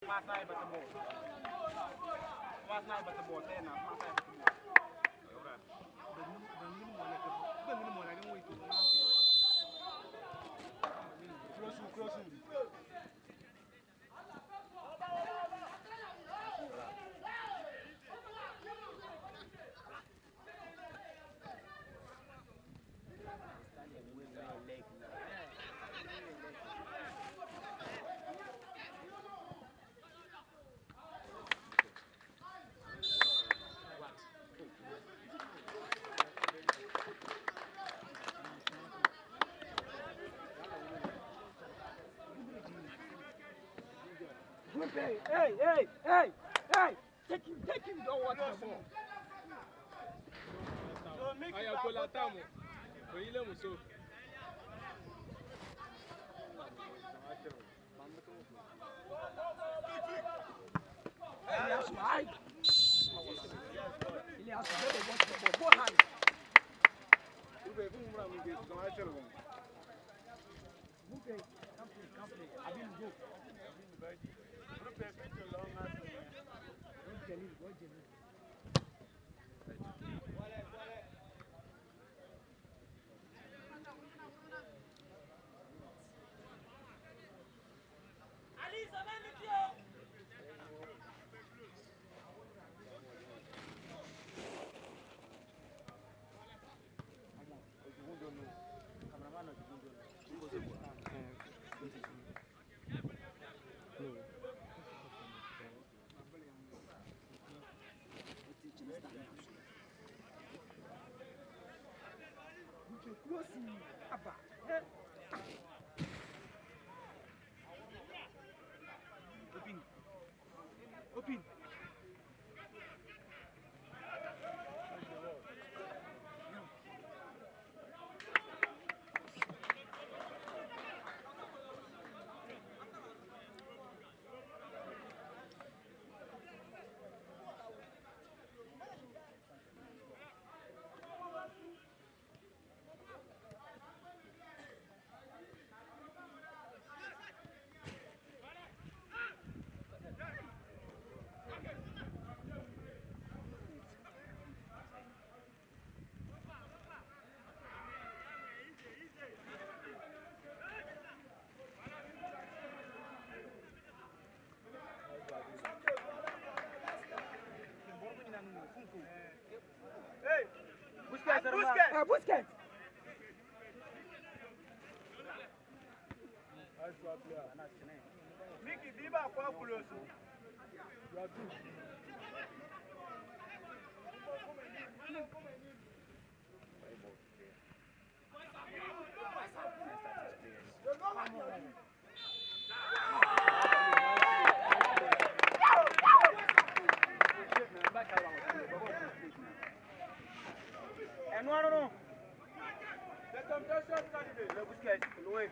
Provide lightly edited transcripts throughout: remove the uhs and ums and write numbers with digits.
Masai bertemu. Masai bertemu saya nak masai bertemu. Benar mana yang itu nanti. Cross. Hey! Take him, don't watch the ball. Aya kola tamu. Oyile muso. Elias, right? Elias, better watch the ball. Go hand. Come play. I didn't go. Open. Busquets. Mickey, Diba, qual curioso? No. Le Busquets, loin.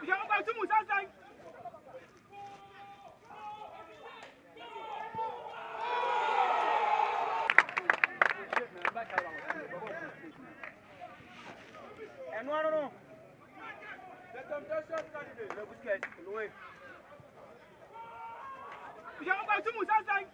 J'ai envoyé tout Moussa Zay. No. Le Busquets, loin. J'ai envoyé tout Moussa Zay.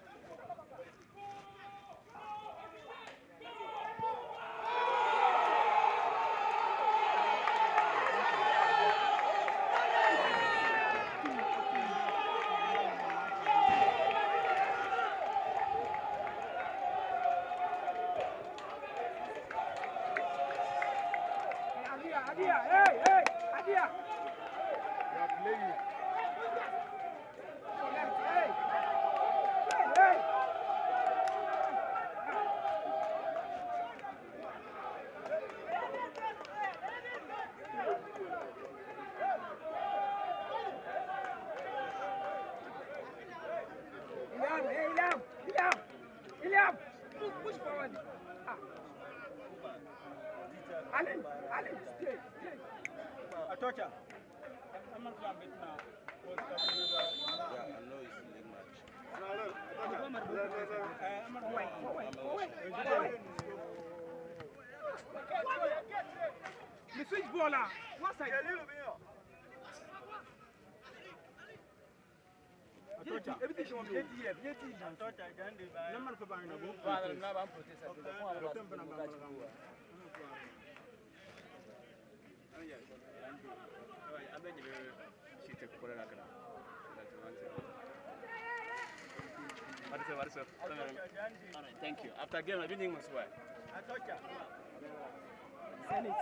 Adia. Ilham. Push forward. Alan, stay. I touch her. I'm not going to bet now. Yeah, I know it's in the match. Me switch ball. What side? everything from ATM, number for buying a book. Father, now I'm protesting. What is up? Thank you. After game, I've been doing my sweat. Send it.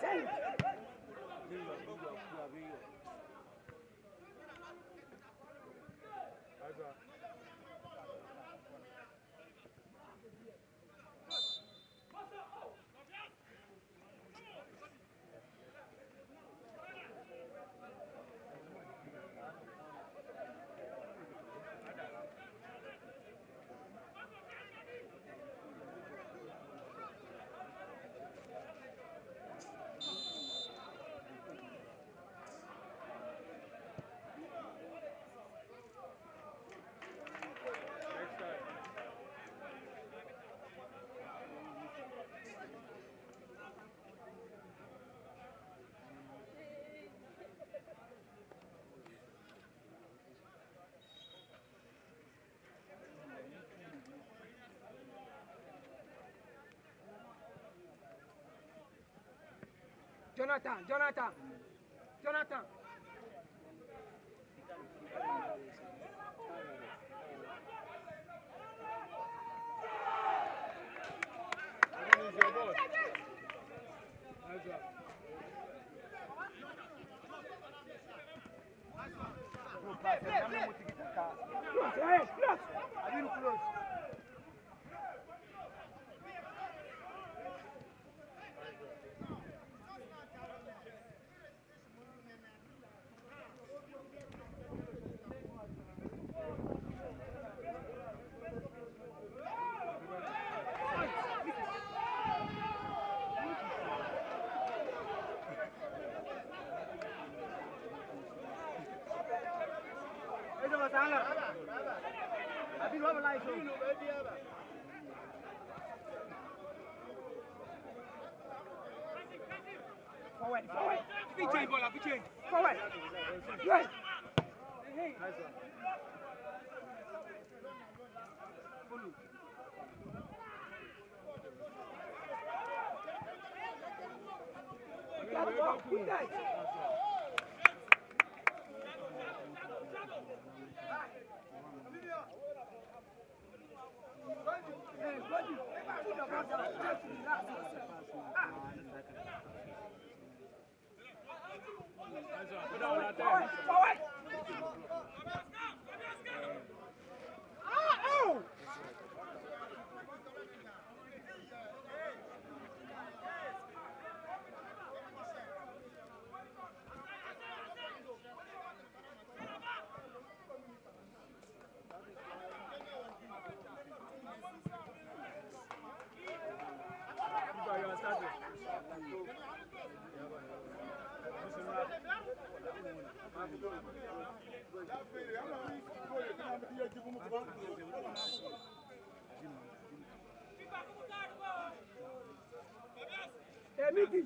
Jonathan. Close. Forward. Forward. Right. Forward. Hey, Mickey.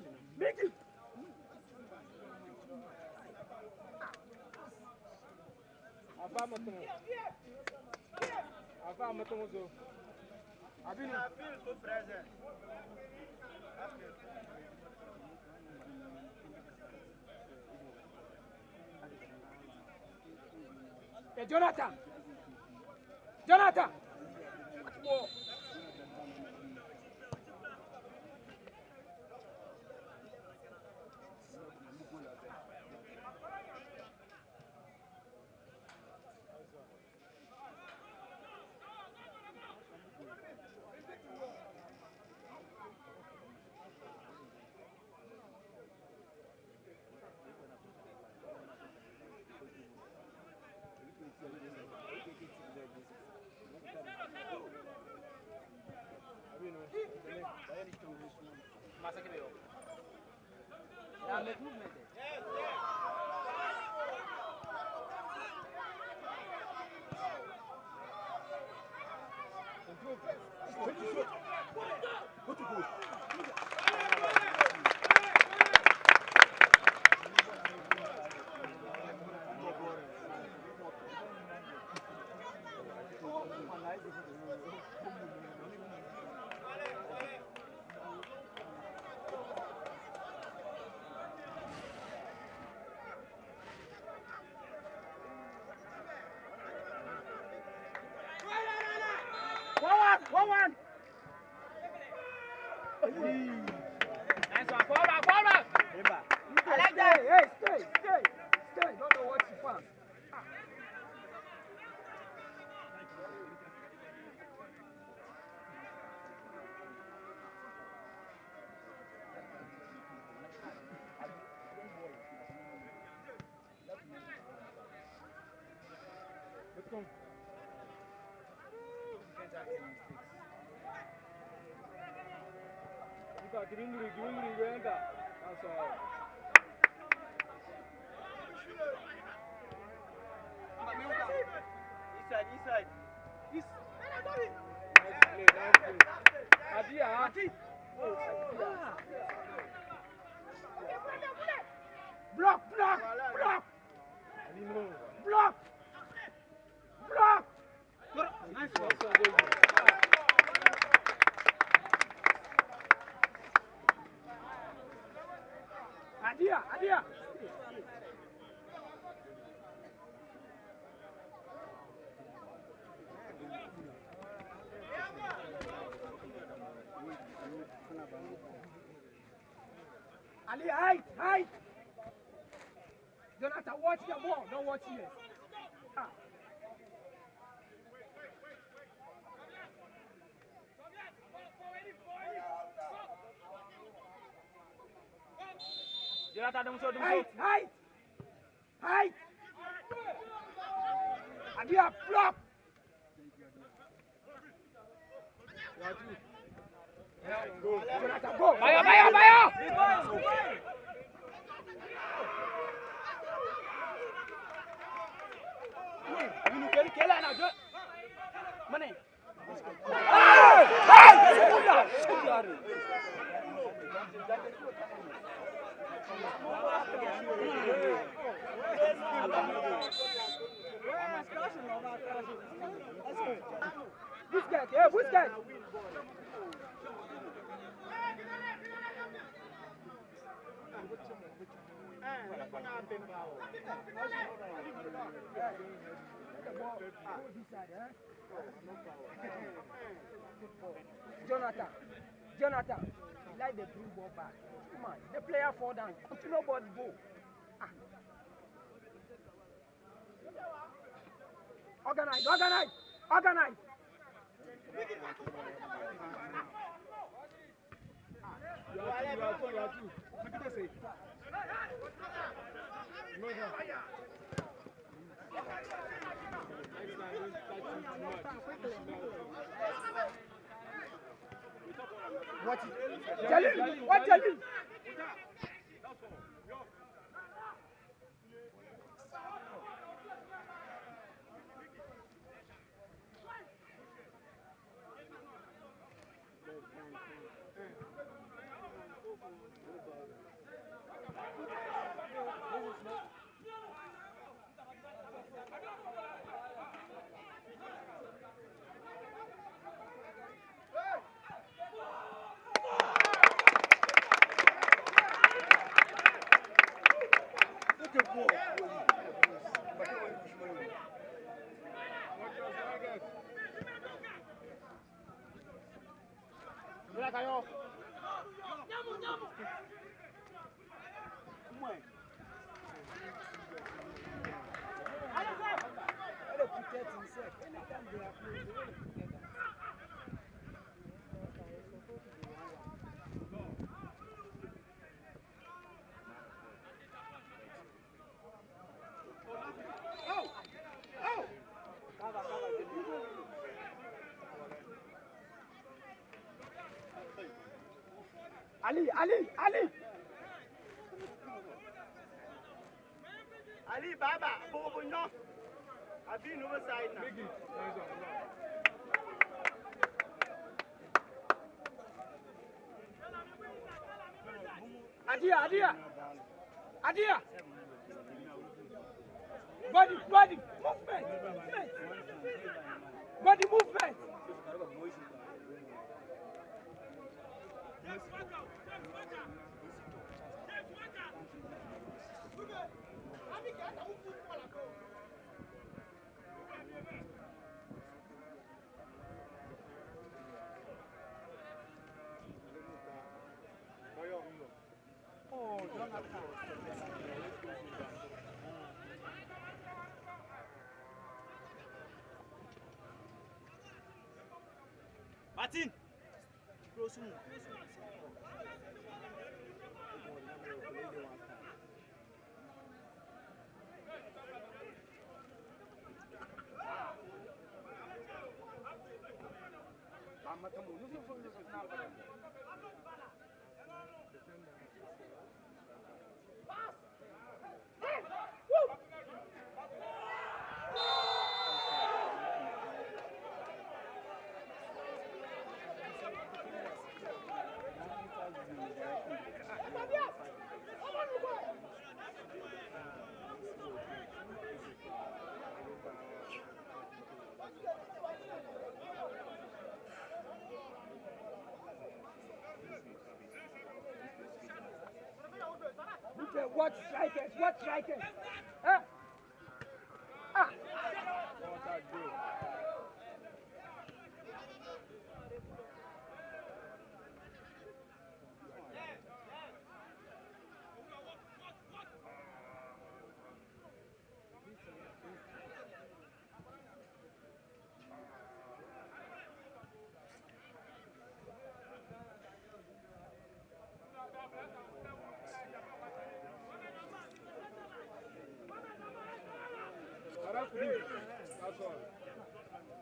Hey, Jonathan. Whoa. 1-1. Nice one. Forward. I like that. Hey, stay. Don't know what you found. Gringri, enter. That's all. Inside. Nice play. Adia. Block. Nice one. Adia. Ali, hide. Jonathan, watch the ball. Don't watch here. Jonathan, don't show. Hide. Adia, flop. Jonathan, go. Bayo. Money. Busquets. Jonathan, like the blue ball back. Come on, the player fall down. Continue ball go. Organize. You are two. Look at this. What Jalil? Ali. Ali Baba, Bobo no. I've been over side now. Adia. Body movement. Martin. Close soon. What strikers? What strikers? Huh? Ah!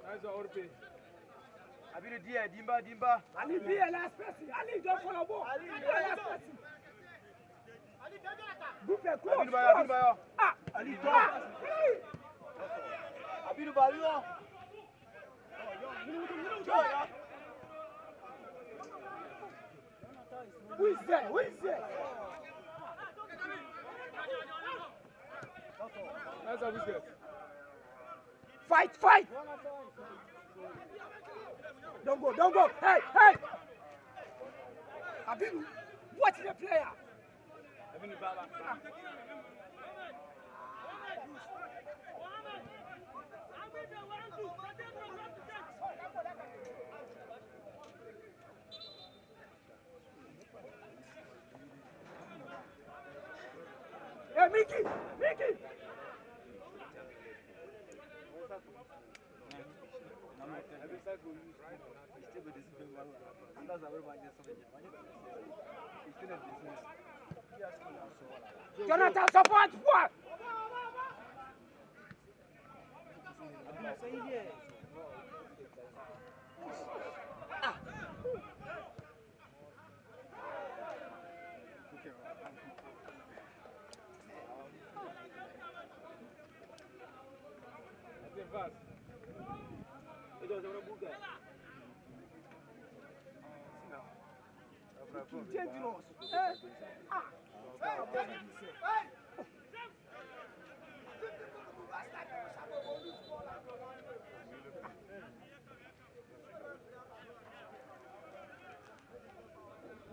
That's all pay. Abi the dear, Dimba. Ali be a last person. Ali don't follow ball. Ali be a last person. Buffet close. Abinubayo. Ah! Ali Ah! Abinubayo. Who is there? Who is there? That's how we get. Fight, fight! Don't go. Hey! Abinu, watch the player. Abinu Baba. Hey, Mickey! Jonathan, support! What?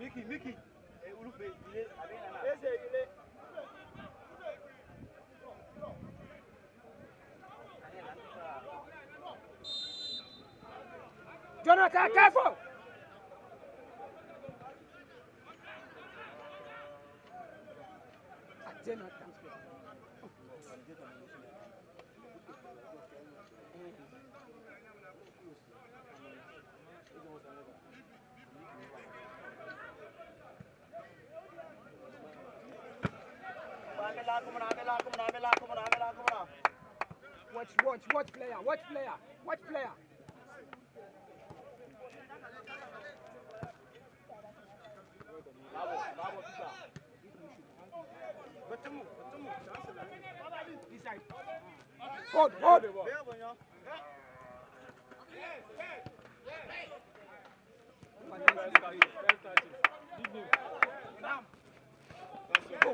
Dangerous. Mickey. Jonathan, careful! Jonathan. Watch player. Hold.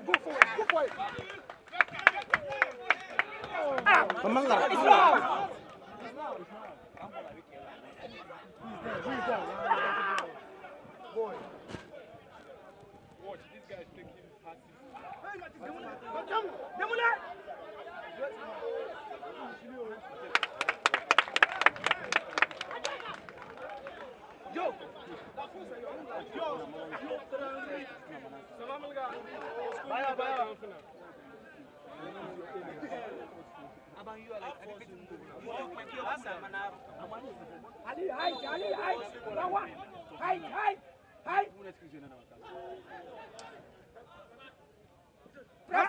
Go for it. It's wrong. Boy. Watch, this guy is taking passes. Abang, you are like Ali, height. One. Height. Press.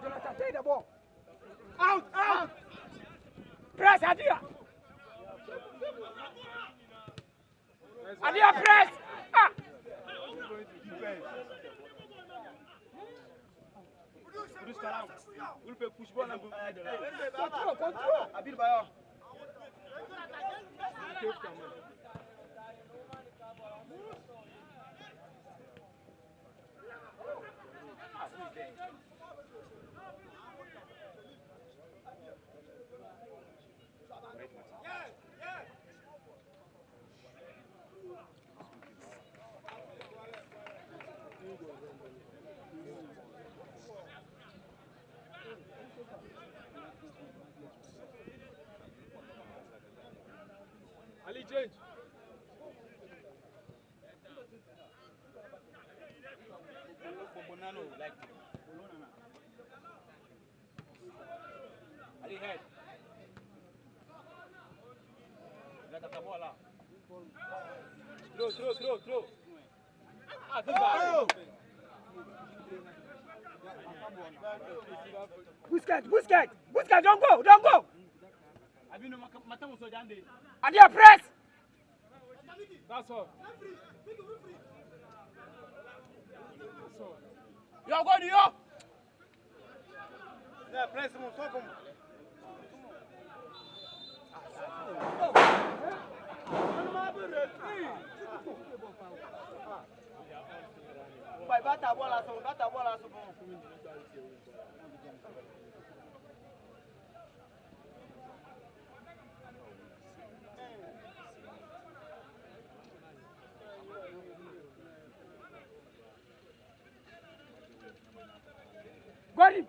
Jonathan, take the ball. Out. Press, Adia. Adia, press. Control. Ali, change. Ali head. Throw. Busquets, don't go. Adia, press. That's all. You're going up. Press him, so come. Vai bata a bola, Got him.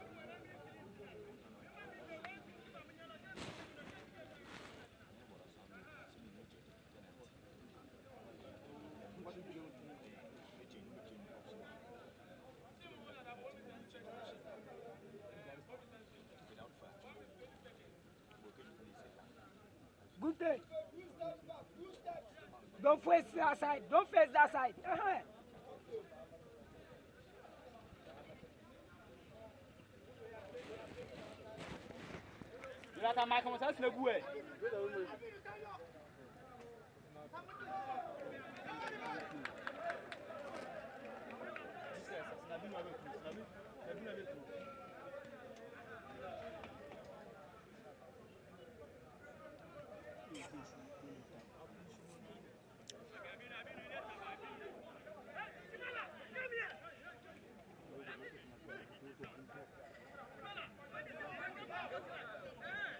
Good day. Don't face that side. Jonathan, comment ça se le goût?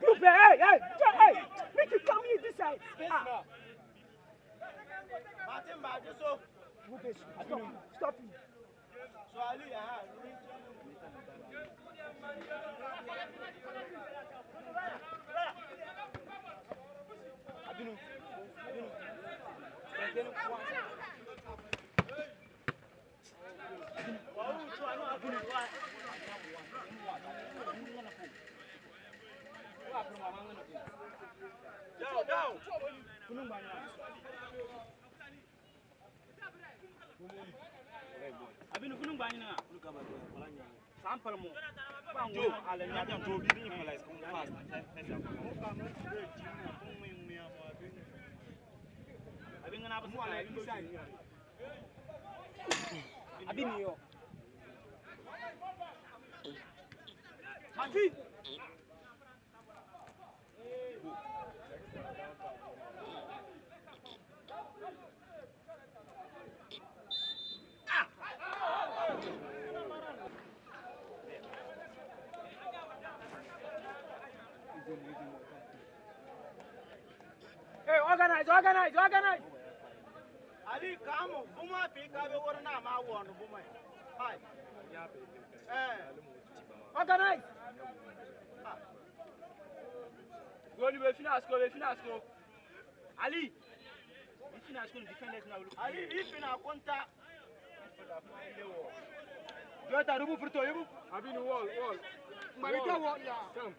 Group, hey, make you come here this side. Martin, so. Stop him. So Ali, Down. Abinu kunung banyak na. Sampel mo. Jo, ala nyata to bi ni malais kung fast. Abin ngana ba mo ala bi sai. Abin yo. Mati. Hey, organize. Ali kamo, buma pi ka be worna ma wonu buma. Hai. Organize. Go ni be finish go. Ali. If finish go defenders now. Ali if na konta. Jonathan, remove Frito, you. Abinu, wall. Marika wall, yeah. Come.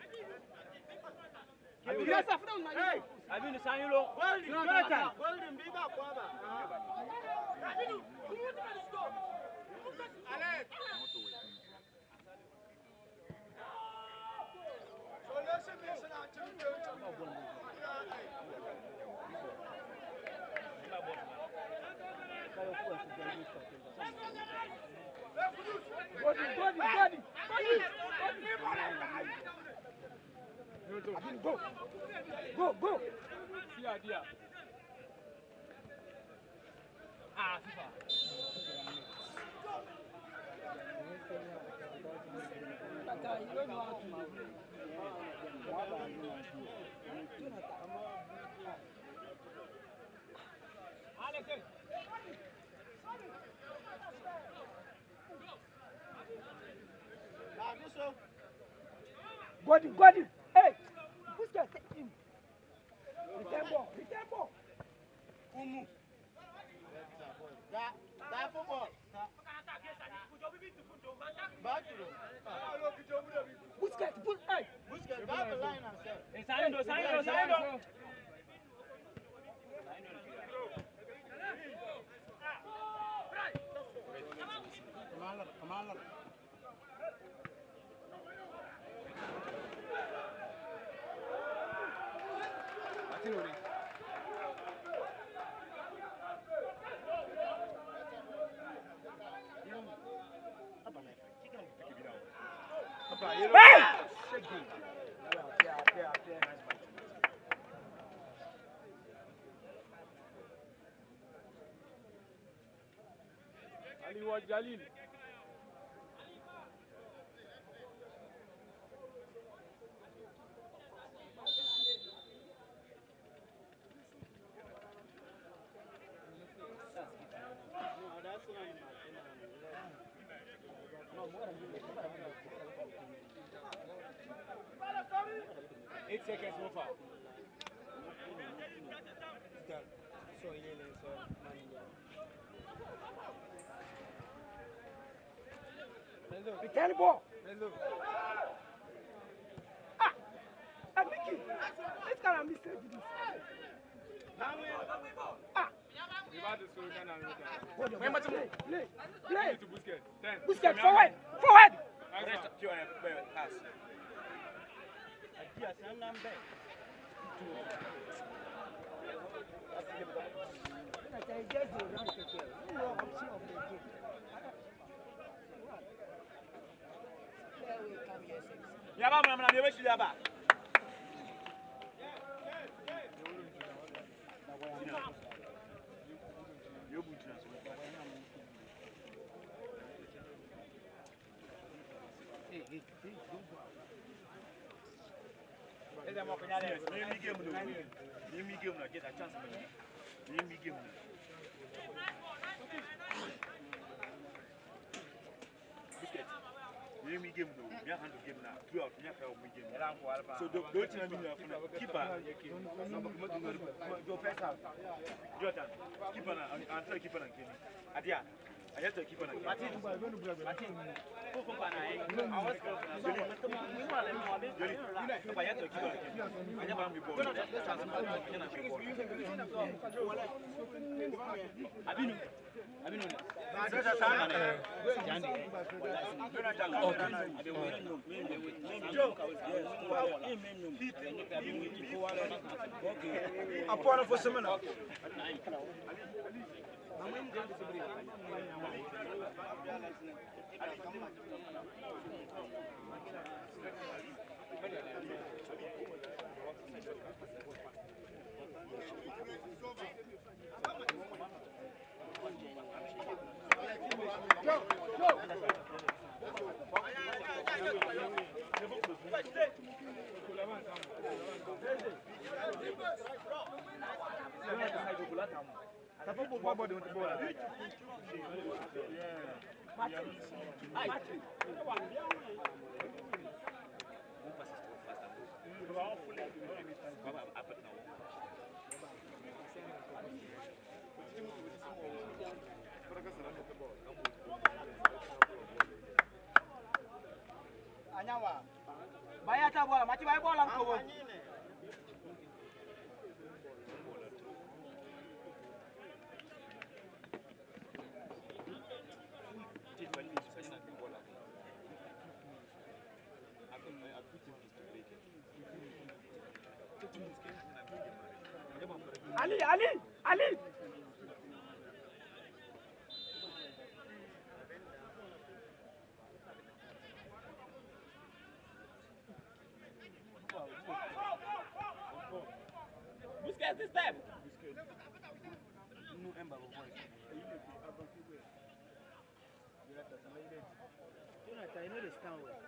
Yes, I found my. Hey, Abinu, Sanyulo. Jonathan. Golden, be back, Baba. Alex. So let's see this and Go. See idea. FIFA. Godi. Hey, who's that? Return ball. Umu. That football. Busquets, hey. Busquets, back the line and say. Saindo. Come on. Ali wa Jalil. Eight seconds so far. Return ball. Mickey. This kind of mistake this. Play. To Busquets. 10. Busquets, forward. Pass. Yaba mwana mwana yewe shilaba. Get a chance. So don't tell me keeper. Keeper and Kenny. Adia. I have to keep on Bayata bola, mati bay bola ko. Ali. Busquets this time. No ember of voice. Jonathan, you know the stand well.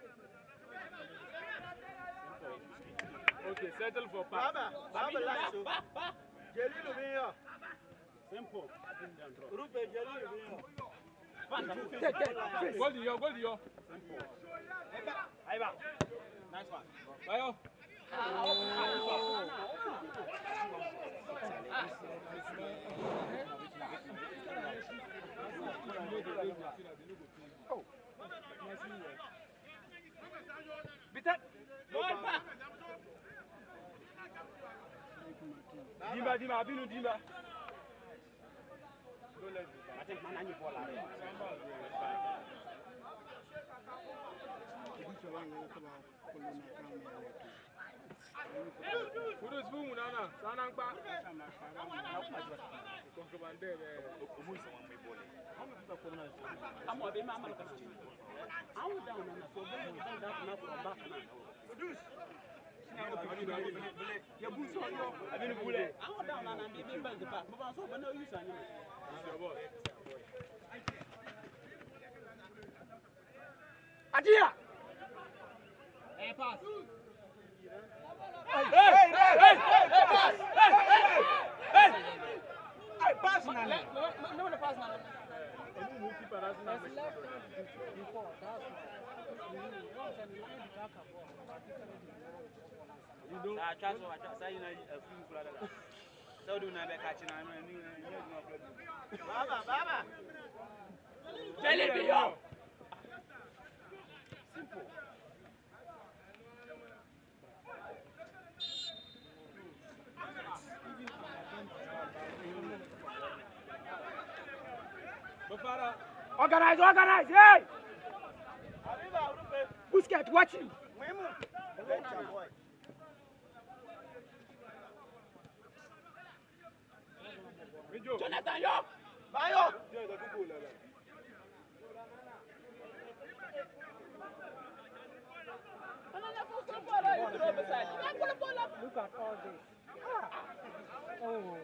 Okay, settle for pass. Baba Lanso. Jelilu biyo. Simple. Rupe Jelilu biyo. Goal to you. Aiba. Nice one. Bayo. Bitat. Dimba, Abinu Dimba. Kudus bumu nana, sanangpa. Commander. I'm a bit mamma. I was down on the floor, from back now. Your boots on your. I've been a bullet. I was down and I'm being back the back, but I'm so no use on you. Adia! Hey, pass. Hey, pass now. No, the pass now. Baba. Simple. Organize, hey! Busquets, watch him. Jonathan, yo! Bayo! Look at all this. Oh.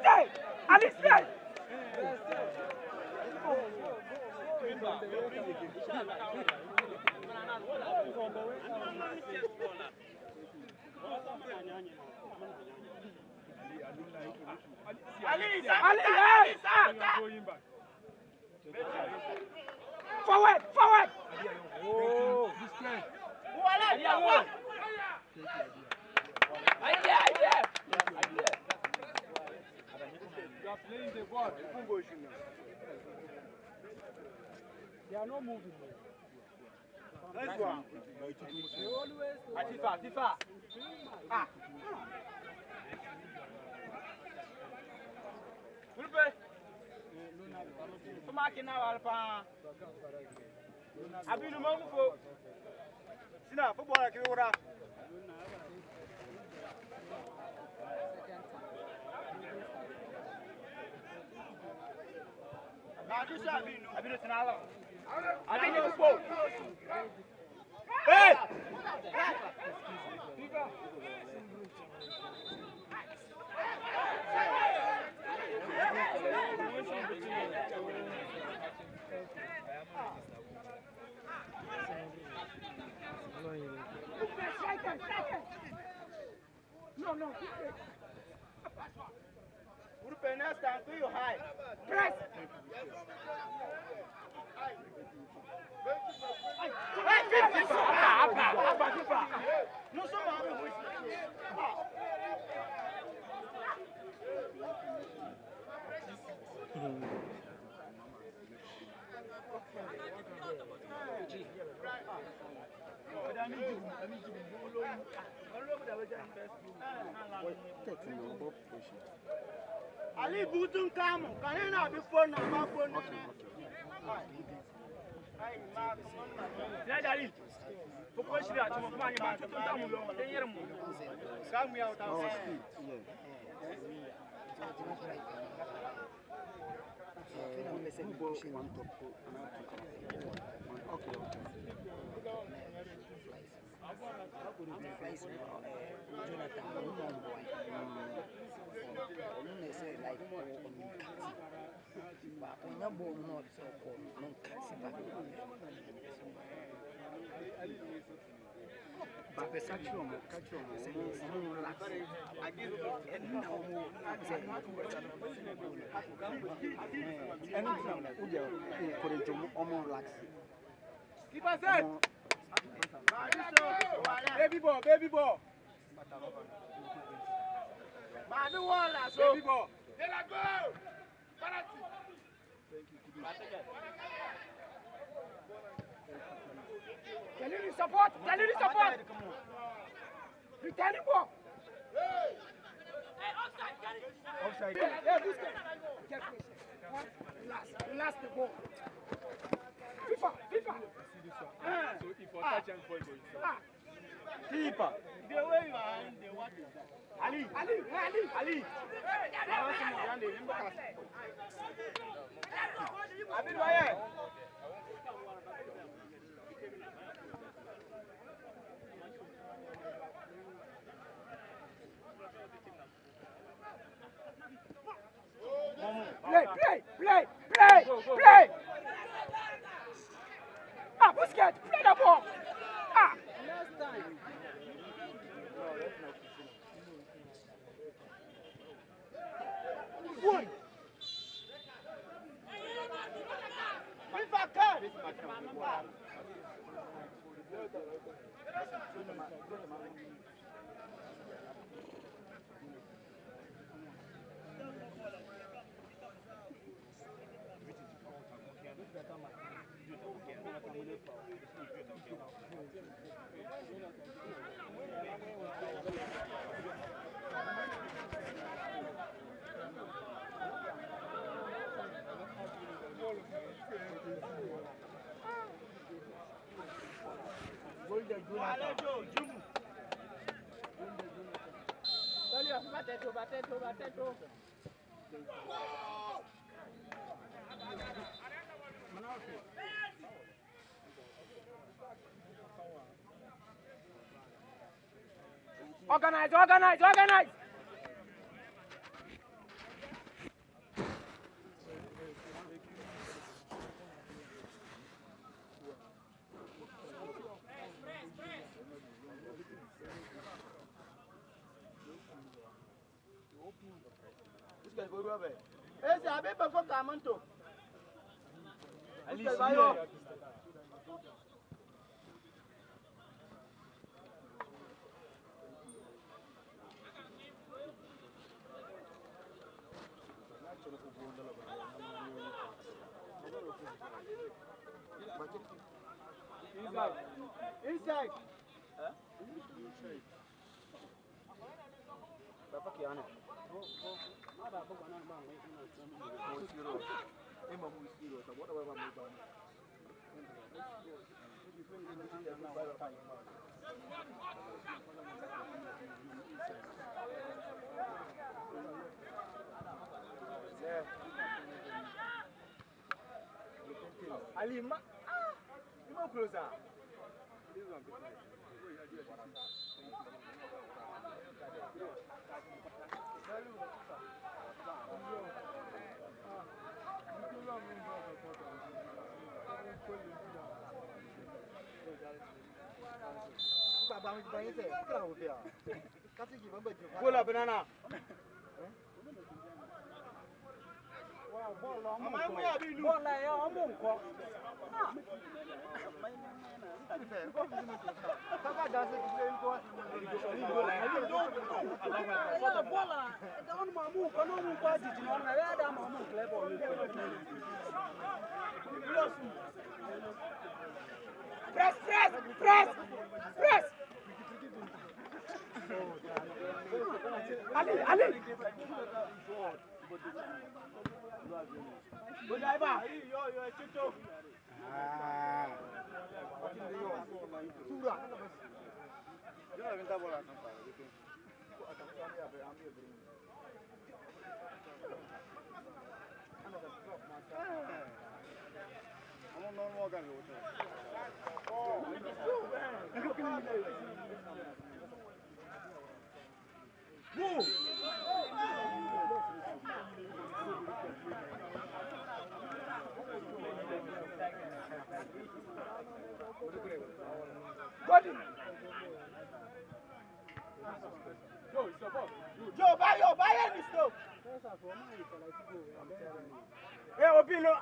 Stay! Ali, stay! Forward! Oh, this play. You are playing the ball. They are not moving. Nice one. They always Atifa. Abinu Mangufo. Sina, football like you were. Abinu Sinalo. Abinu football. Hey! No. next time, do you high? Press! No, somebody Ali Budun Kamu, can you not be phone number phone? Daddy, for question that you want to come down low, then you're more. Come me out of Keep us in. Baby ball, baby ball. Baby ball. Baby ball. Can you support? Can you support? Returning ball. Offside. Yeah, this guy. Get me. Relax the ball. FIFA. So if for touch and point, Keeper. The way you are in the what is that? Ali. Abid Waye. Play. Ah, Busquets, play the ball. Ah. Last time. One. Batendo. Organize. Esse é bem para focar muito. Ali vai ó. Inside. Dapat kian. Ali, more closer. Bola banana. Press, press, press, press. Ali, Ali. Good driver. Joe, buy any stuff. Hey, Obino.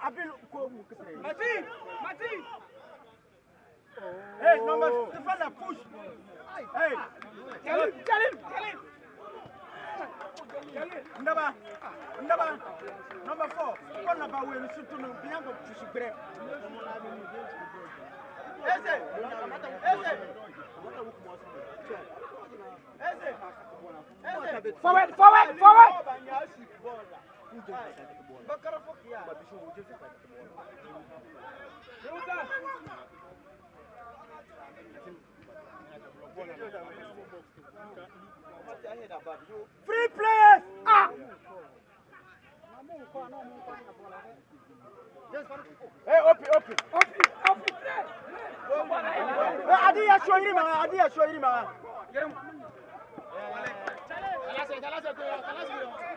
Martin. Hey, number defender, push. Hey, tell him. Ndaba. Number 4. One number we shoot to Bianco to Subre. Eze. Forward. Free players. Hey, open. Adia show him.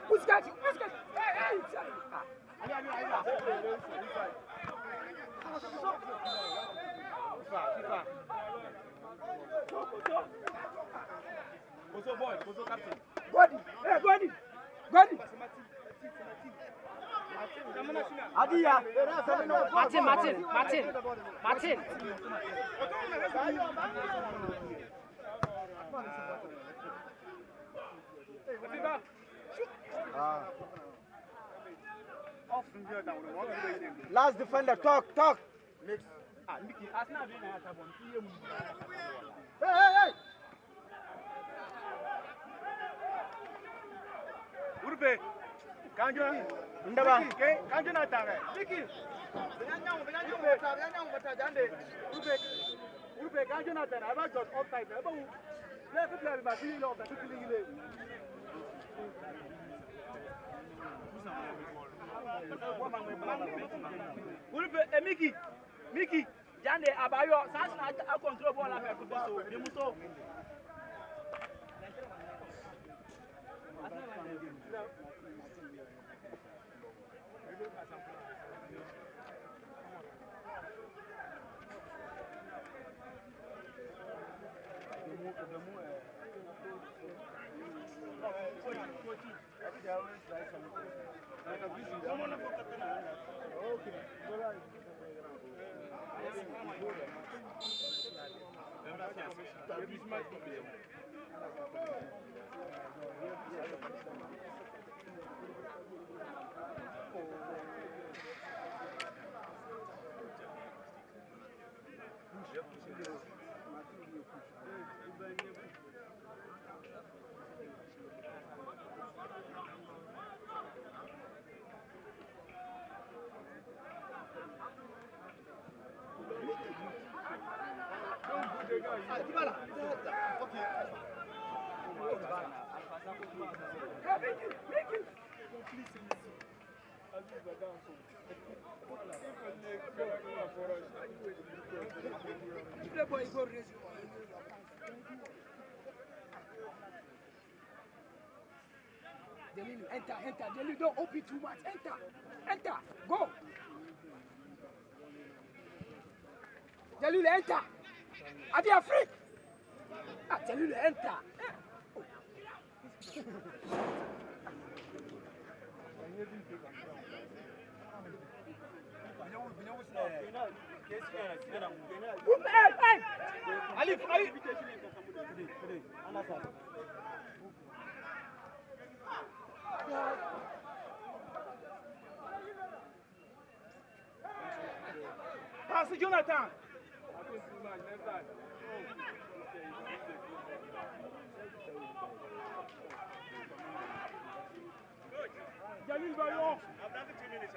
Who's got you? Hey. Bozo captain. Godi. Adia. Martin. Last defender, talk. Mix. Mickey, Arsenal doing that. Hey. Urbe. Kanjo. Ndaba. Kanjo na tare. Mickey. Urbe kanjo na tare. Aba just offside. Aba u. Let's play with Basili of the Kikili. Urbe Mickey. Jande abayo sansi na control ball la pe so de muso. Enter. Delilu, don't open too much. Enter. Go. Delilu, enter. Are they afraid? Delilu, enter. Alif. Pass it, Jonathan. Jalil Bayon. I've done it 2 minutes.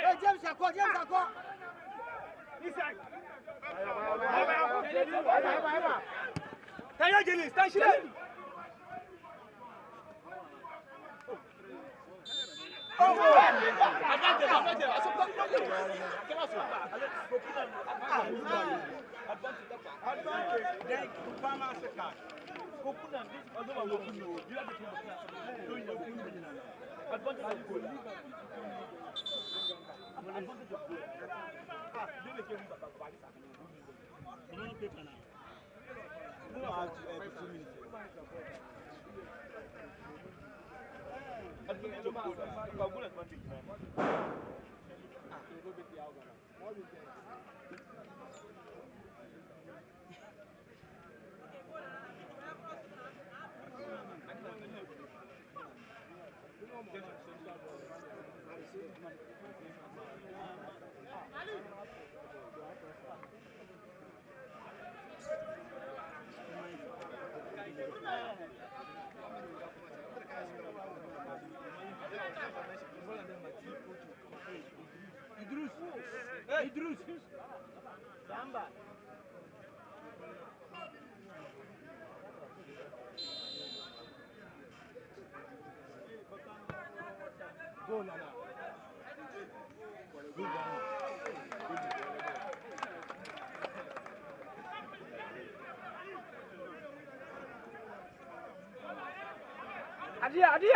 Hey, James Ako. Inside. Tanya Jalil, stand here. Idrus. Samba. Go Nana. Adia.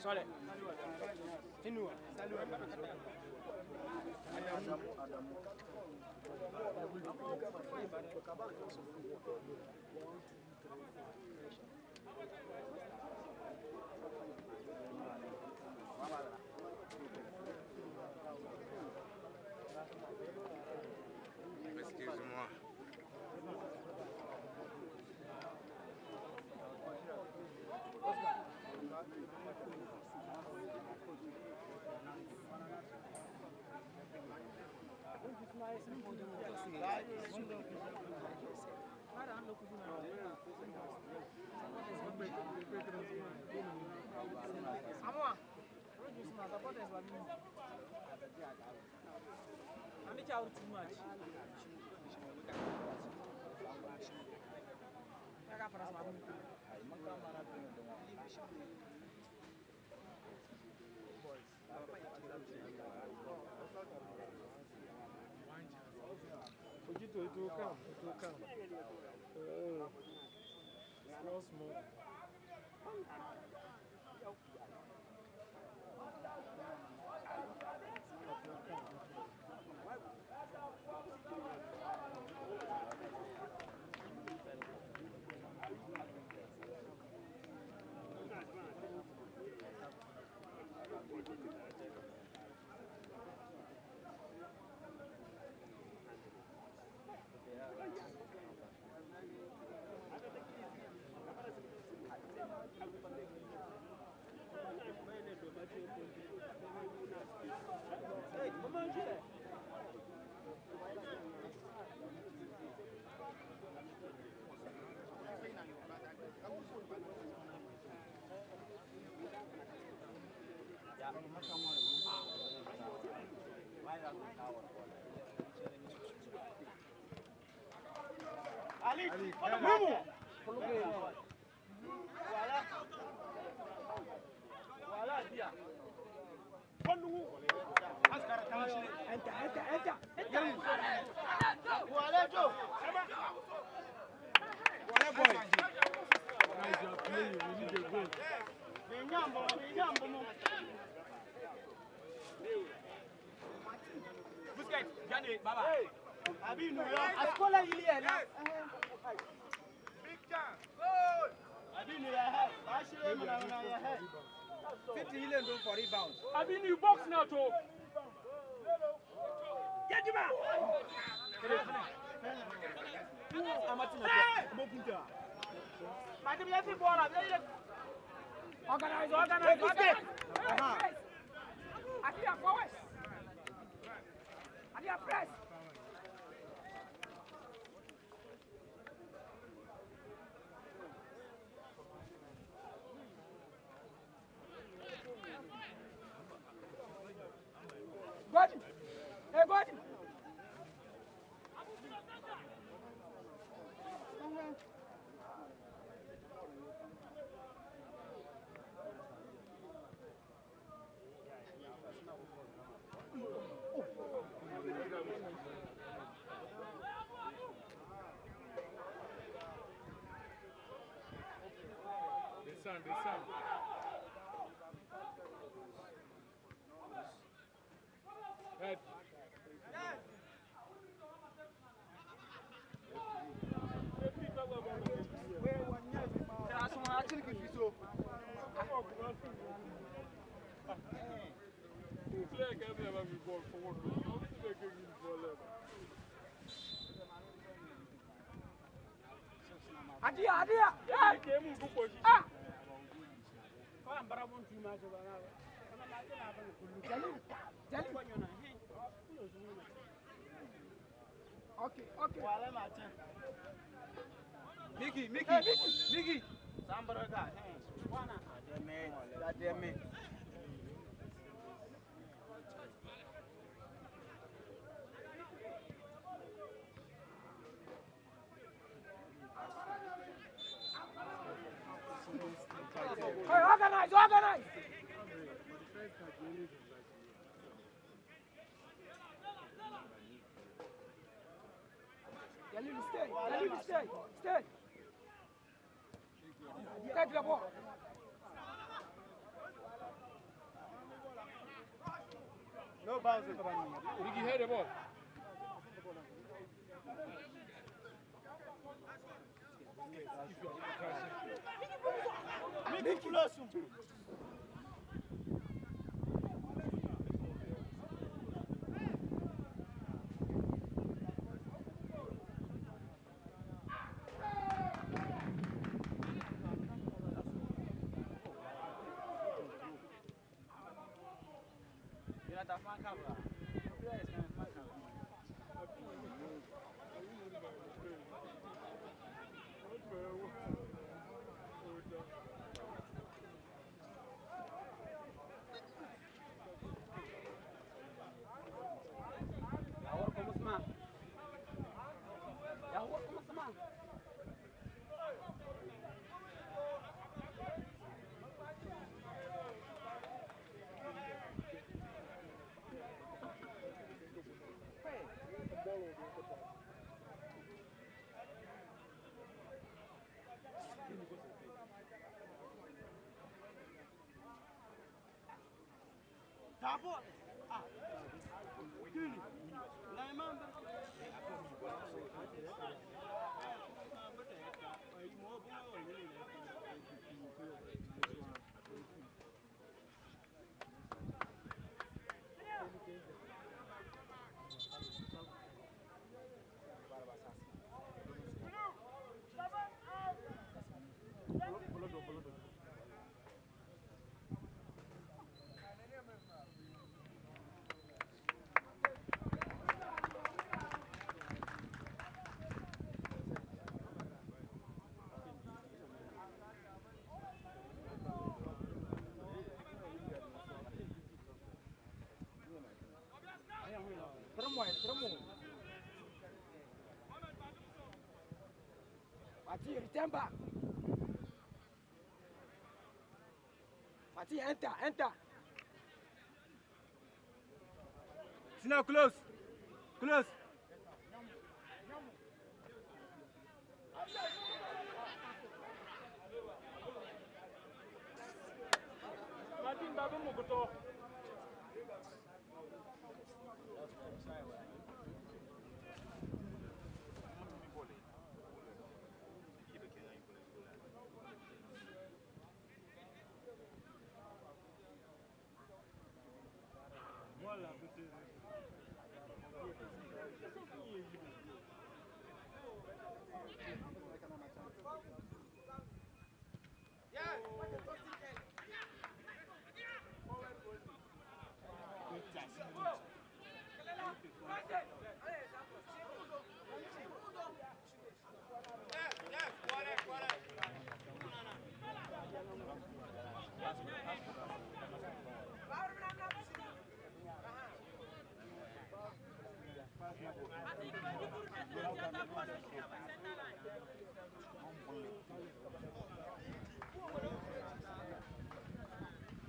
Sole. Inua. Excuse-moi. Too much. It will come. Small. Ali, Mumu. Voilà, bien. Enter. Voilà, Joe. Voilà, boy. Guys, you are playing. We need a goal. Minyambo. Busquets, Johnny, Baba. Abi New York. Askola ile na. Big chance. Abi New York. Bashire mu na ya head. 50 ile ndo for rebound. Abi new box now to. Yejima. Amatina. Mokunta. Madam every ball up. Organize. Adia forward. Adia press. Gordon. Hey, Gordon. The sun. Head. Adia. Ah. Okay. Wale Martin. Mickey. Sambaraga. Wana. Ademe. Hey, organize. Yalili, stay. Take the ball. No bounce. Ricky, head the ball. Mickey close. Tabo. Ah. Kini. La mamba. Mati, return back. Mati, enter. Now close. Martin Babu Mukuto.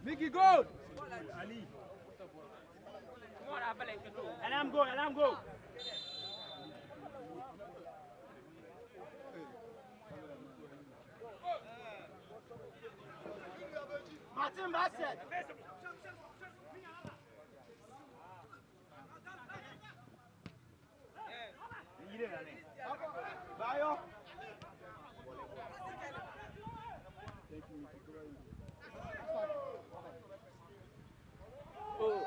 Mickey, go! Ali. Come on, Alam go. Martin Bassett. Bayo. Oh.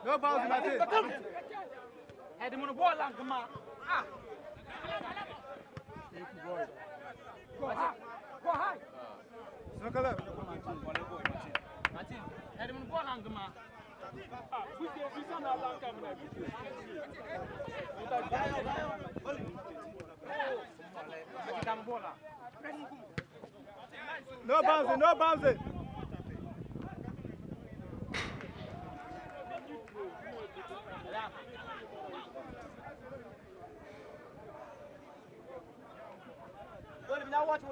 No bounce, Martin. Head him on the ball, come on. Go high. Circle up. Martin, head him on the ball, come on. No bouncing.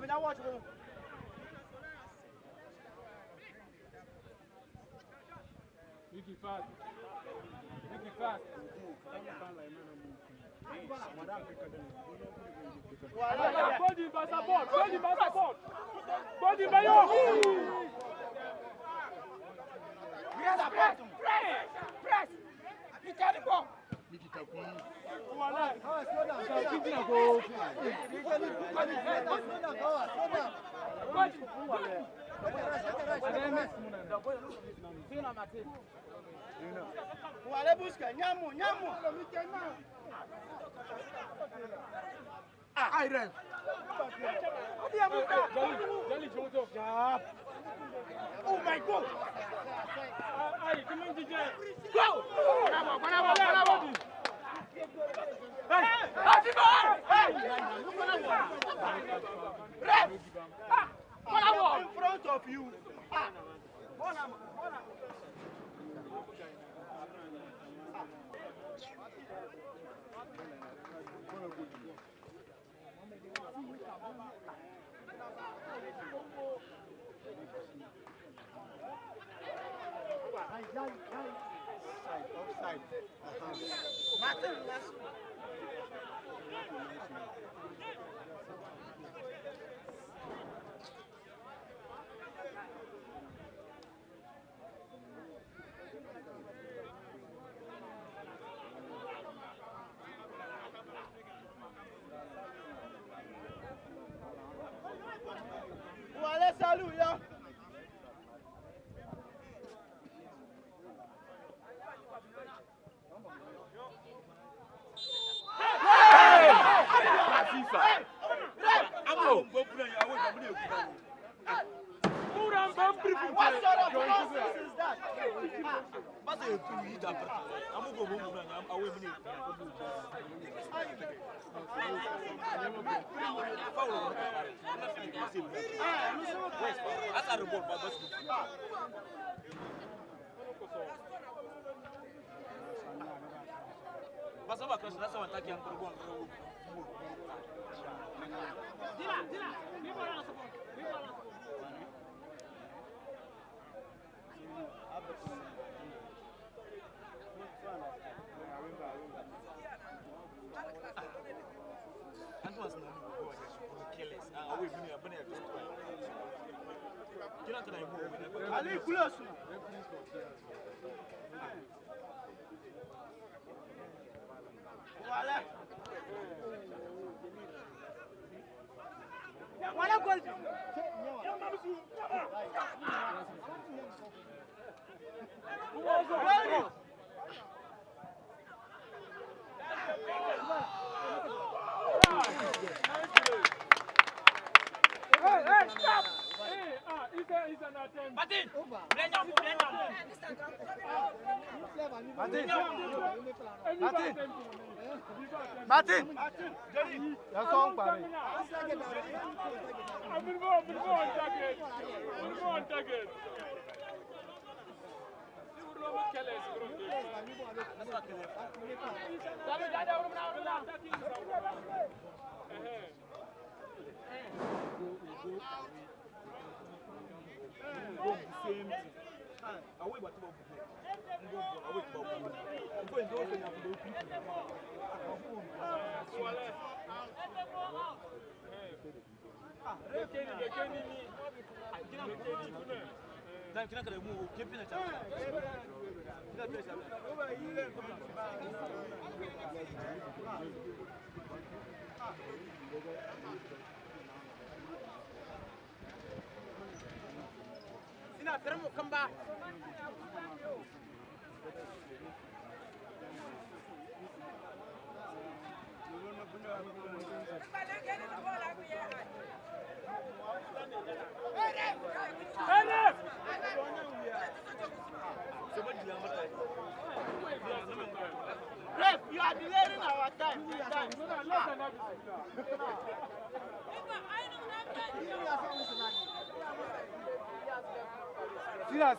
We now watch. Mickey fast. Mickey fast. Body by support. Body by support. Body by you. We are support. Press. Press. You can't go. Mickey Taku. Wale buska nyamu nyamu. Ah, Iron. Jolly Jojo. Oh my God. Aye, come on, DJ. Go. Bravo. Hey, in front of you. Offside. Martin, Wale salut, ya. What sort of nonsense is that? Ali close. Wala gol. Hey, stop! Hey, it's an attempt. Martin! Martin. That's all, buddy. I'm going to go on target. Sina termo kamba. Ref, you are delaying our time.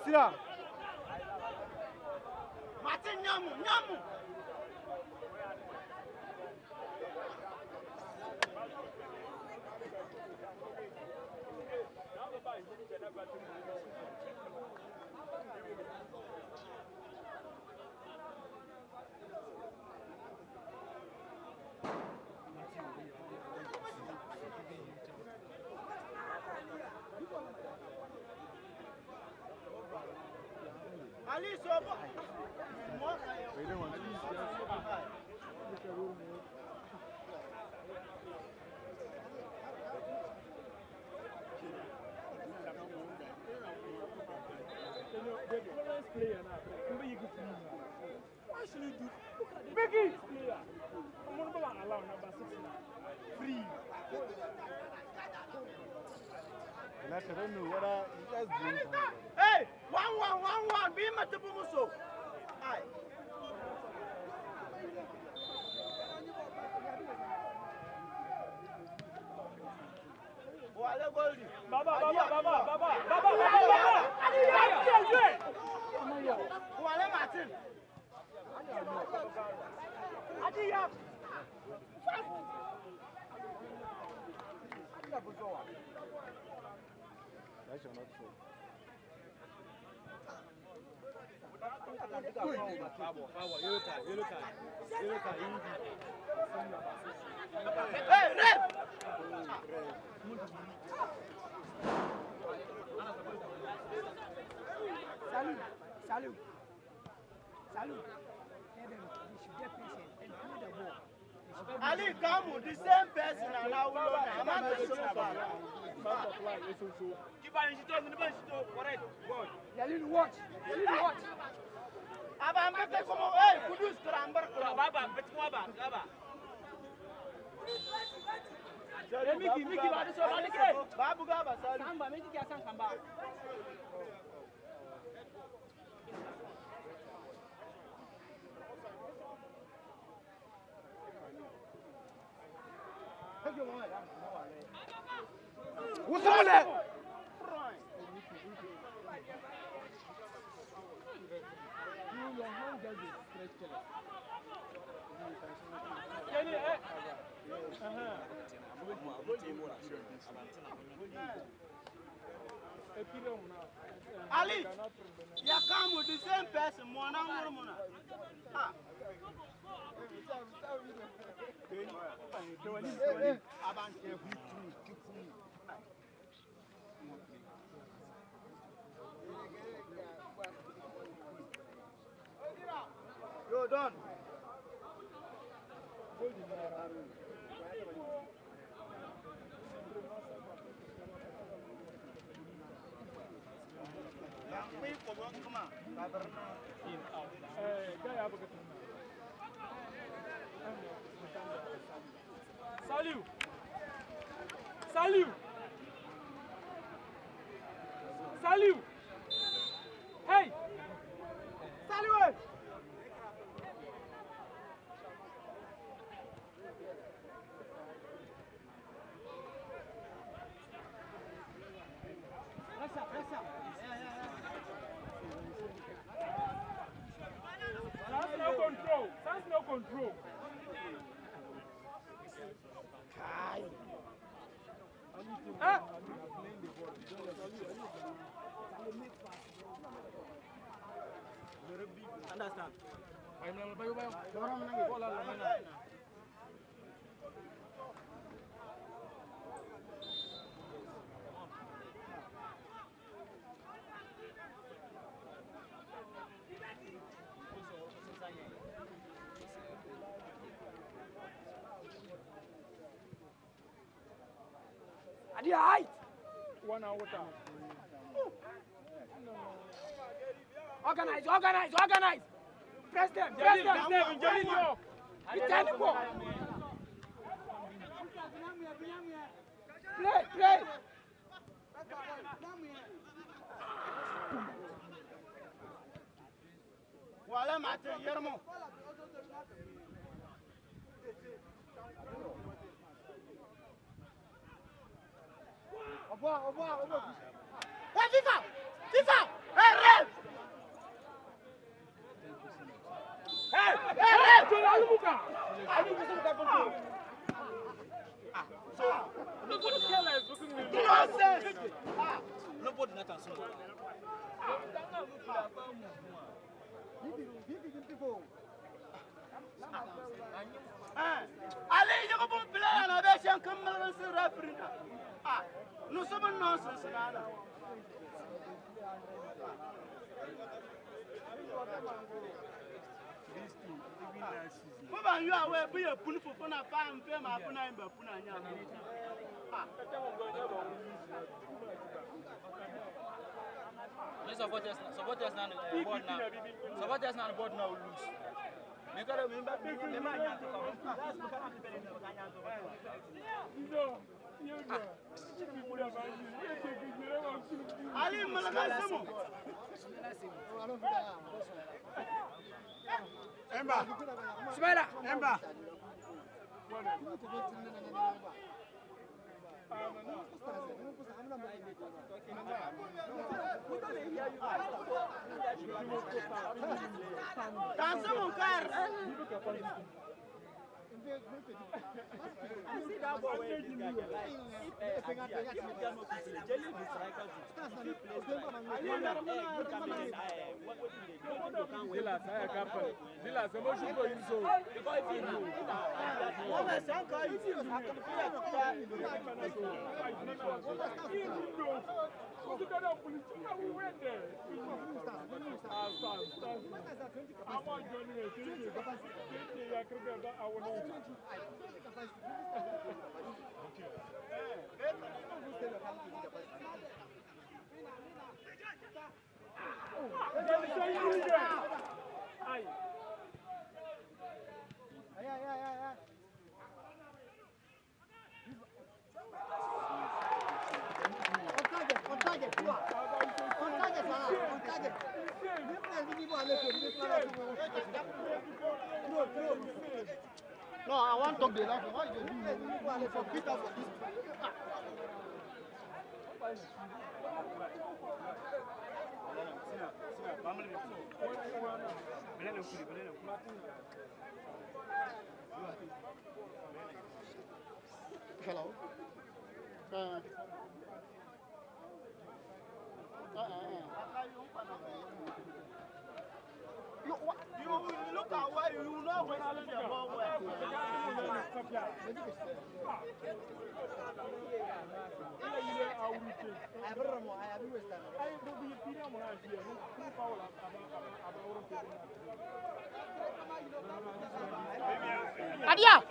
Sira. Martin nyamu. Ali Sobo. They don't want to use player now. Why should you do? Mickey! Player. I'm going to allow number 6 now. Free. I don't know what you guys do. Hey! 1-1. Be my Tabuso. Aye. Baba. Wale Martin. Adiya. That's not true. Hey, ref! Salut. Tell them they should get patient and play the ball. Ali Kamu, the same person and now we know. I'm not talking about that. Keep on correct. God. Yalin, watch. Abambete como, hey, Kudus Kramber. Baba, Betwaba. Miki, Babu Gaba, Samba, Miki, Samba. What's up with that? Ali, you come with the same person, Mona. You're done. Salut. Hey. Salut. That's no control. Understand? At your height. 1 hour time. Organize. Press them. Return the ball. Play. Wale Martin, Yermo. Hey, FIFA! Hey, ref! Hey, ref! Nonsense! Nobody not answer. Ali, you go play and I bet you come and see referee. No, some nonsense. Baba you are where be a pun for na farm fam afuna imba puna nya. Supporters now board now. Supporters now board now lose. Me kare me ba me ma nya to come. Ali malaga samo. Emba. Smaila. Emba. Dança mon car. No, I want to be like what you do. For Peter for this. Hello. You look at why you know when I live your Adia.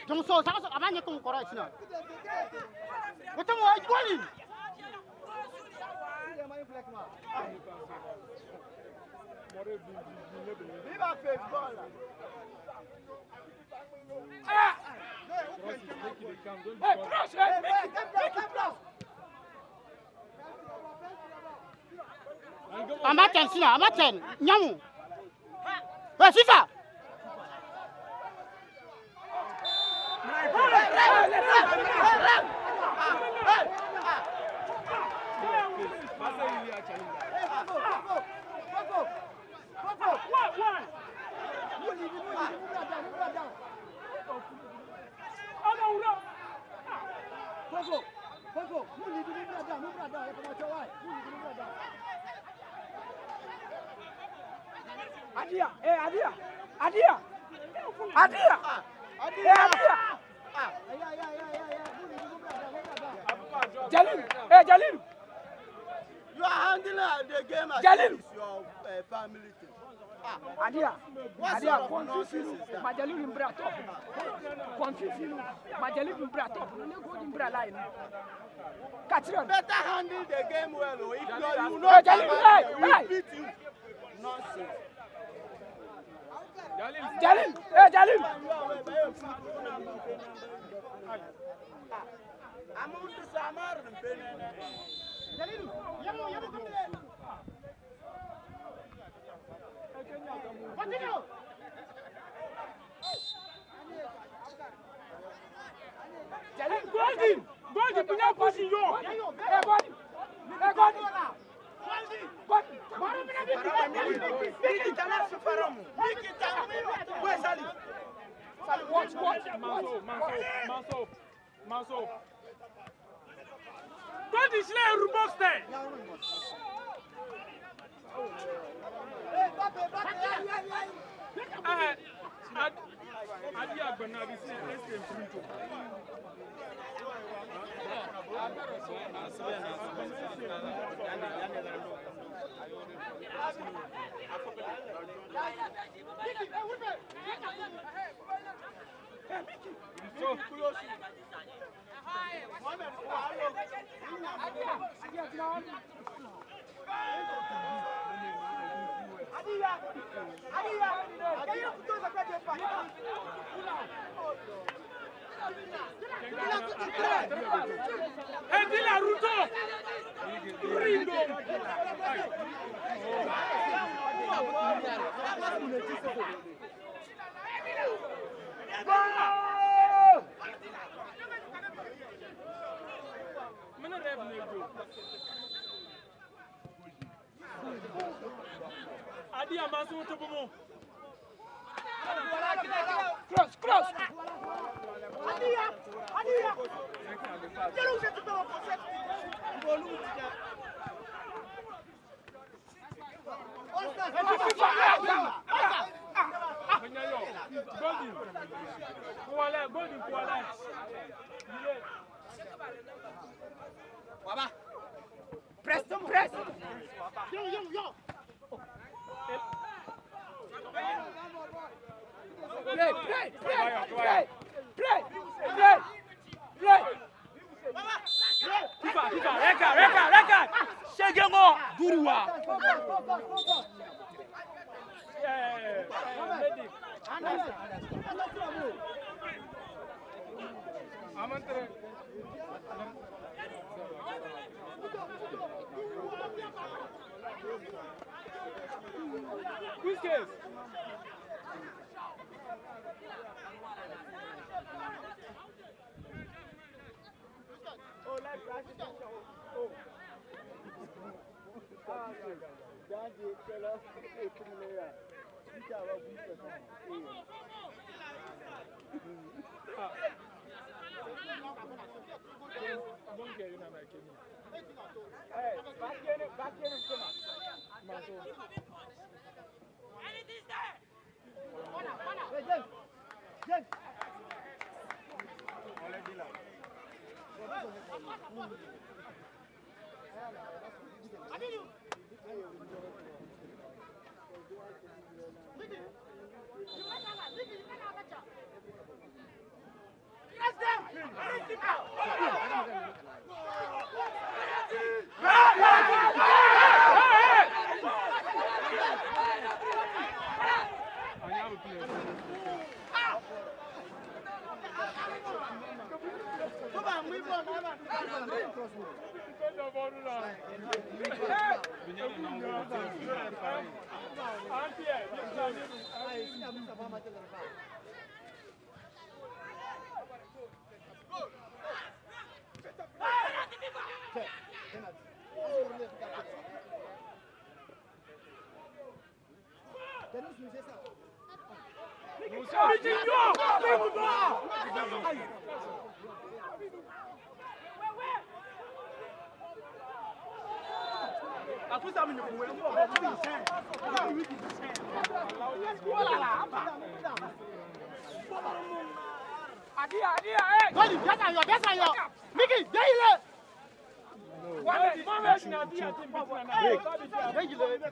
Don't so I'm not going to correct now. What am I going? Viva Facebook. I'm at 10, I'm at 10. Nyamu. Where's FIFA? Adia, Adia, Adia, Adia, Adia. Jalil, Jalil. You are handling the game as Jalil. it's your family thing. Adia, Adia, confuse Majalil in Brato. Confuse Majalil in Brato. No go in Braline. Catch it. Better handle the game well. If you Hey, Jalil, hey, beat you. Nonsense. Jalil, Jalil. Jalilu, yamu come there. Continue. Golden, we are pushing you. Hey, Golden. Watch. Manso. Golden Slayer Ruboxte. Adi agbana bi si esem printo. Edila Ruto. Rindo. Adi amasu tubumu. Cross. Adia. Quero que tu toma conceito. Golden. Baba. Press. Yo. Play. FIFA, record. Shegengo, Guruwa. Who's case?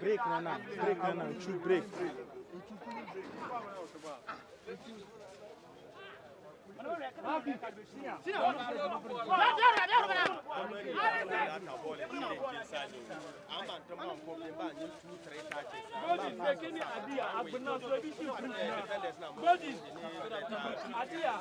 Break, Nana. True break. Adia.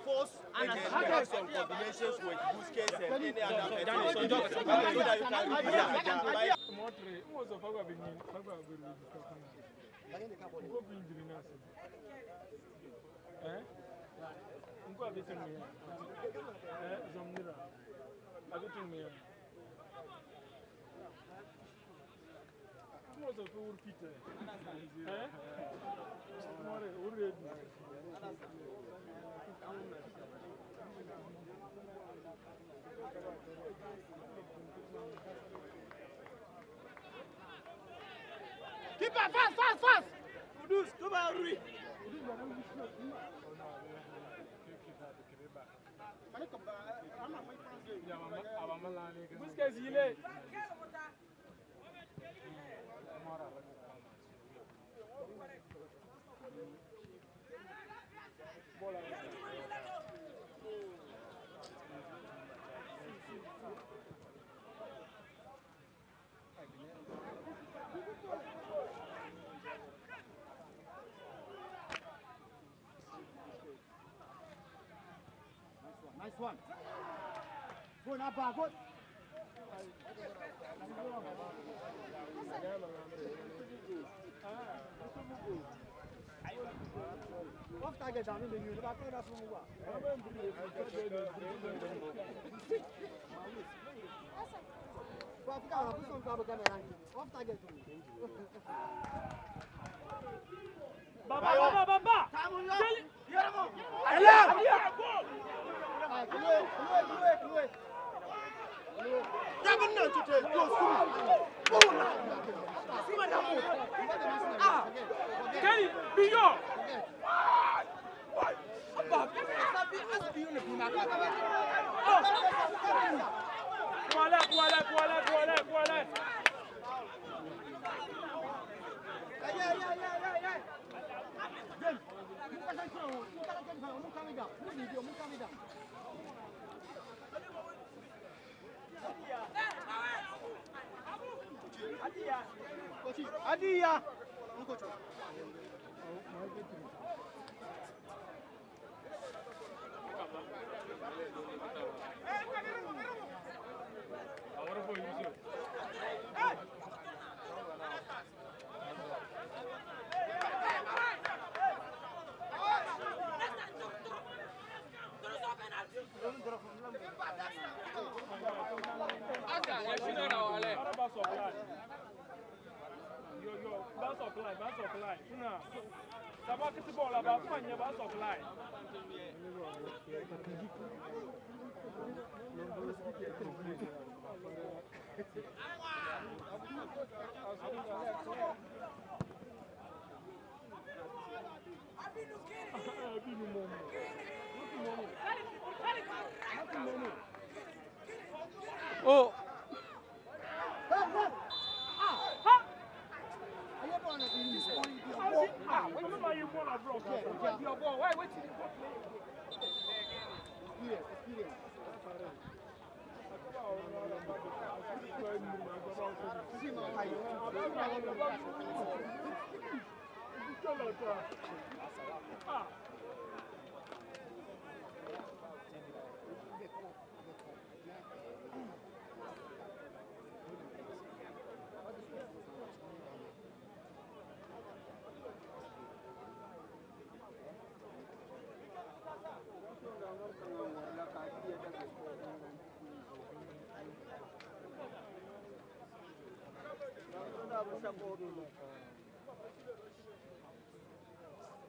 Force and have some combinations with Busquets and any other person so that you can Keep it fast. Kudus, come on, Rui. Busquets, il est. Nice one. Good, not bad, good. Off target down in the new, but that's one. Off target. Baba. Kenny, Bigo. Voilà. Adia. Bas supply. Ça va que tu bon là-bas, il y a bas supply. Oh.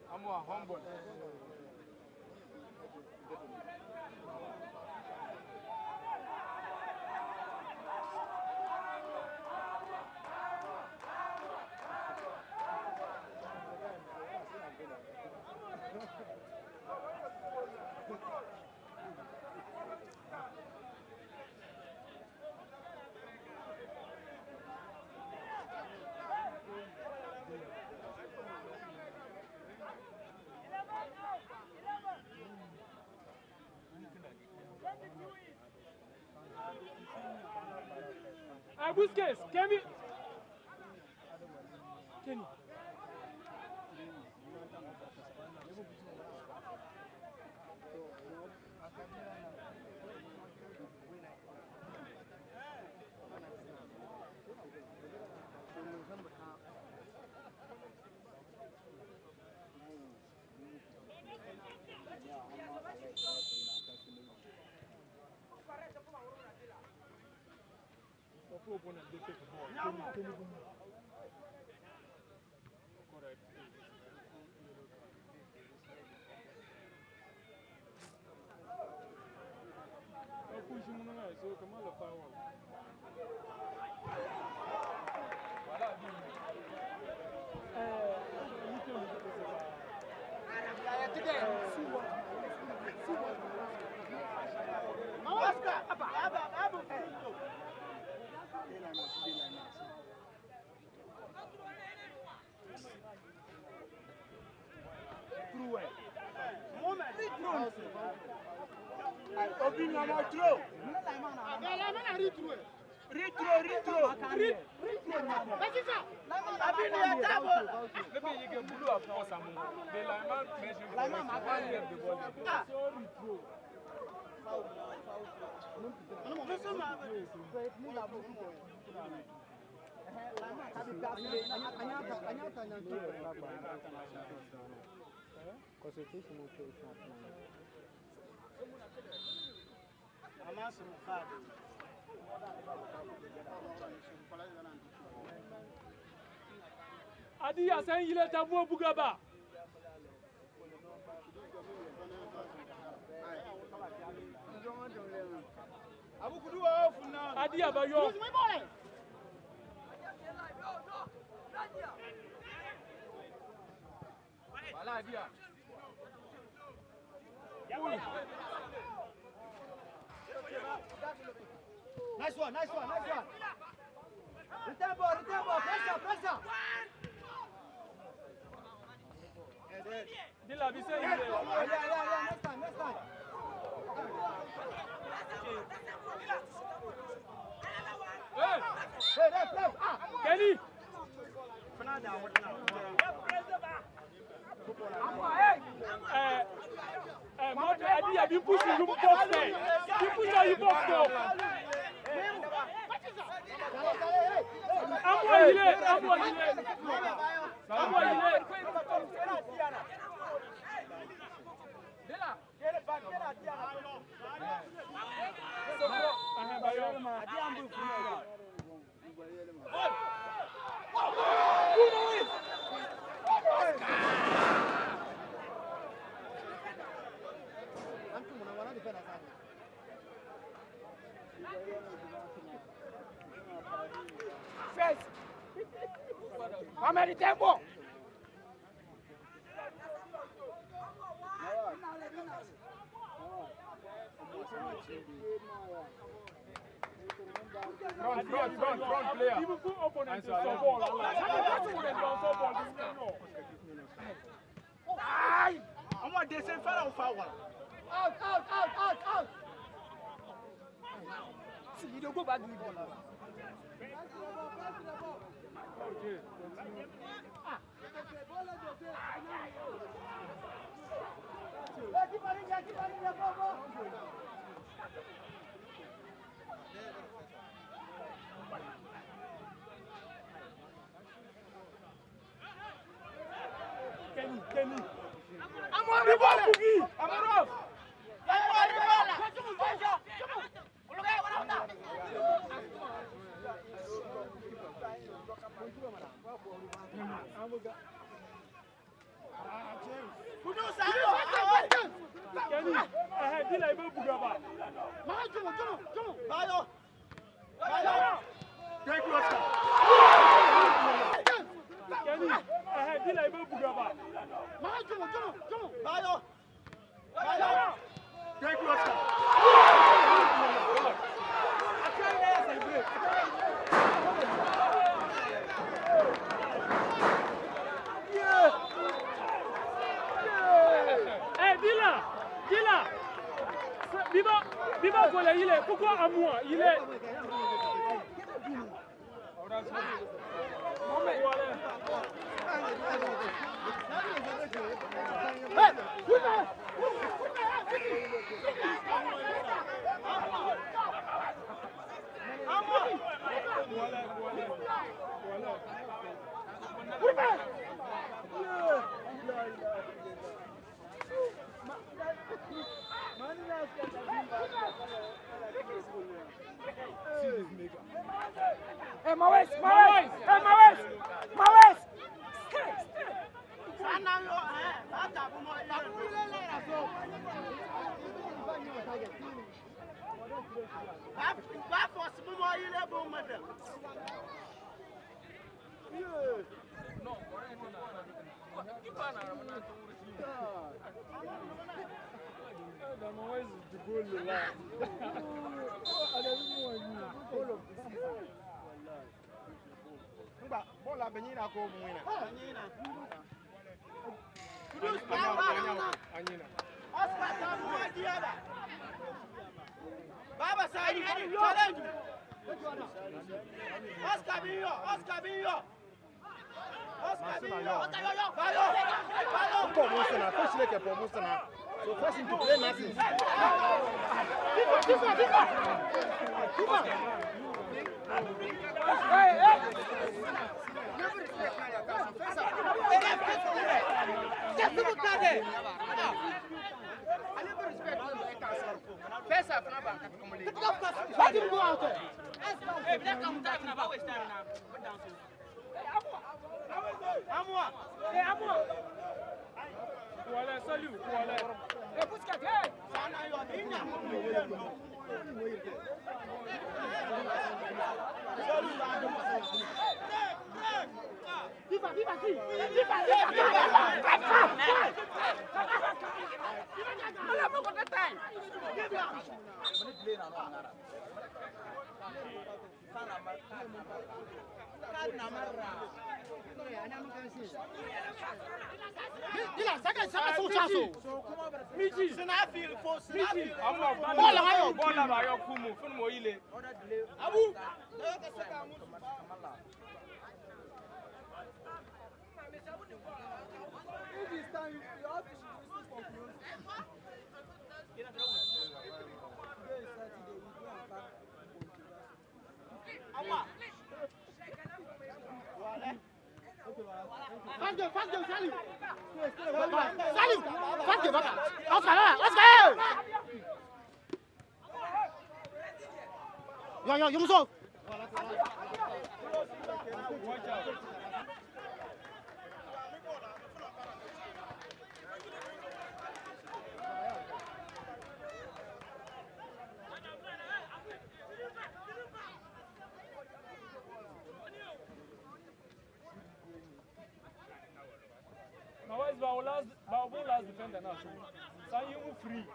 I'm humble. Busquets, Kenny. Adi ya san yile tabo bugaba. Abu kudu wa funa. Adi ya bayo. Wala Adi ya. Nice one. Return ball, pressure. Dila bi say Yeah, next time. Hey, Kenny. Mother Adi ya bi push you box there. You push you box there. Ambo ile. First. Come at the tempo. Front player. Even for opponent is so ball. I'm what they say fellow foul. Out. See, you don't go back to the ball. Kenny. I'm on the ball, Boogie. I'm off. Kenny, Dila ibe bugaba. Bayo. Take Oscar. Kenny, Dila ibe bugaba. Bayo. Take Oscar. Dila. Biba Gola, il est. Pourquoi à moi? Il est. Ba for small you level madam. No, Bola Benina go winner. Oscar Tamuadiaba. Baba Sadi, challenge. Oscar Binyo. Promotion, first like a promotion. So first into play nothing. Yo, you must last defender now. So you free.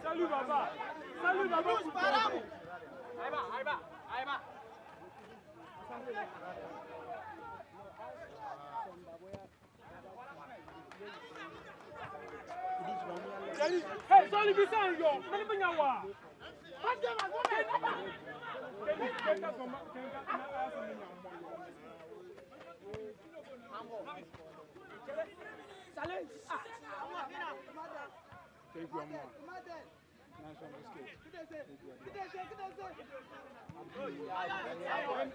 Salut Baba. Aïba. Hey, sorry, be sorry, yo. Mani penyawa. Thank you, Amma. Nice one,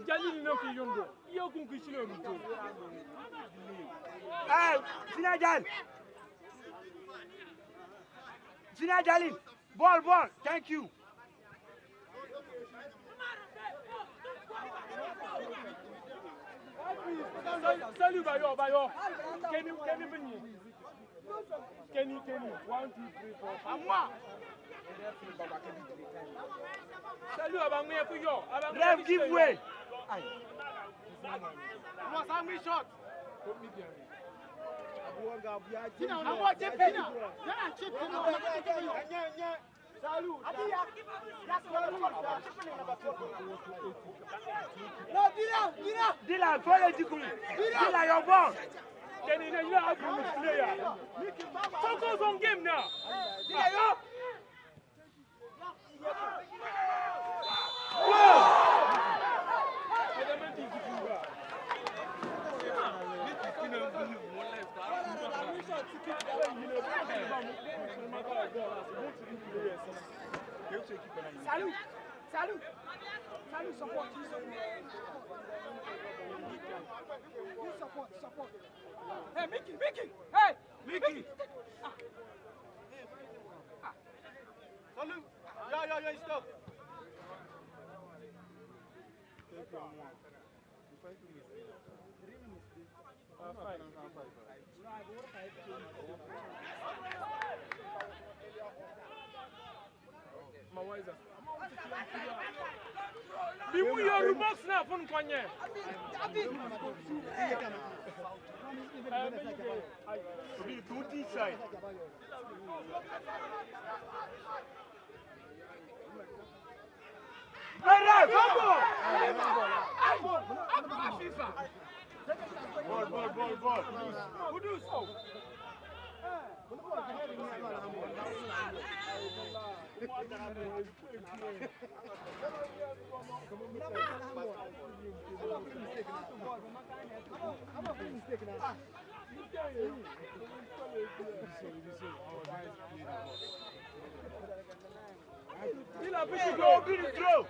Jalil, no ki yondo. Yo kun ki shilo mi to. Sina Jalil. Ball. Thank you. Salut, Bayo. Kenny, Benny. Kenny. 1, 2, 3, 4. À moi. Salut, Abangé, pour yo. Ref, give way. What's how many shots? Dila, follow the group. Dila, your ball. Kenny, you have to player. Focus on game now. Dila, yo. Salut, support. Support. Hey, Mickey. Hey, Mickey. Salut. Yeah, stop. Bimu your box now from Kwanye. Be duty side. Ball. Kudus. Il a fait go, be the throw.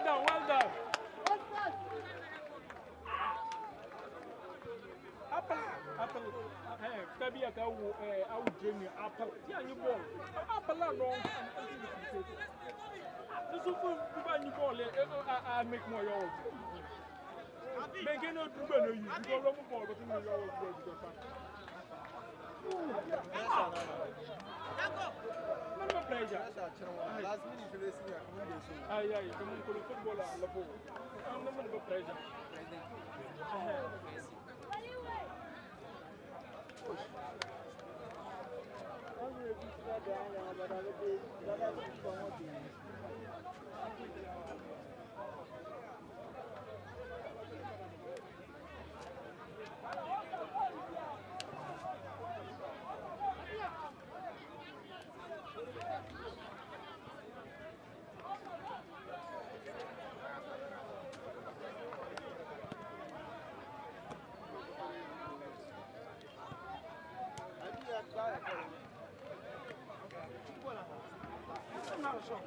Well done. Apple. Maybe I will dream you apple. Yeah, you ball. Apple long. This is you ball. I make more yours. Make no trouble. You go wrong ball, but you Number pleasure. Last minute, you listen to accommodation. Yeah, you come to the football. I'm number pleasure. Not a shot.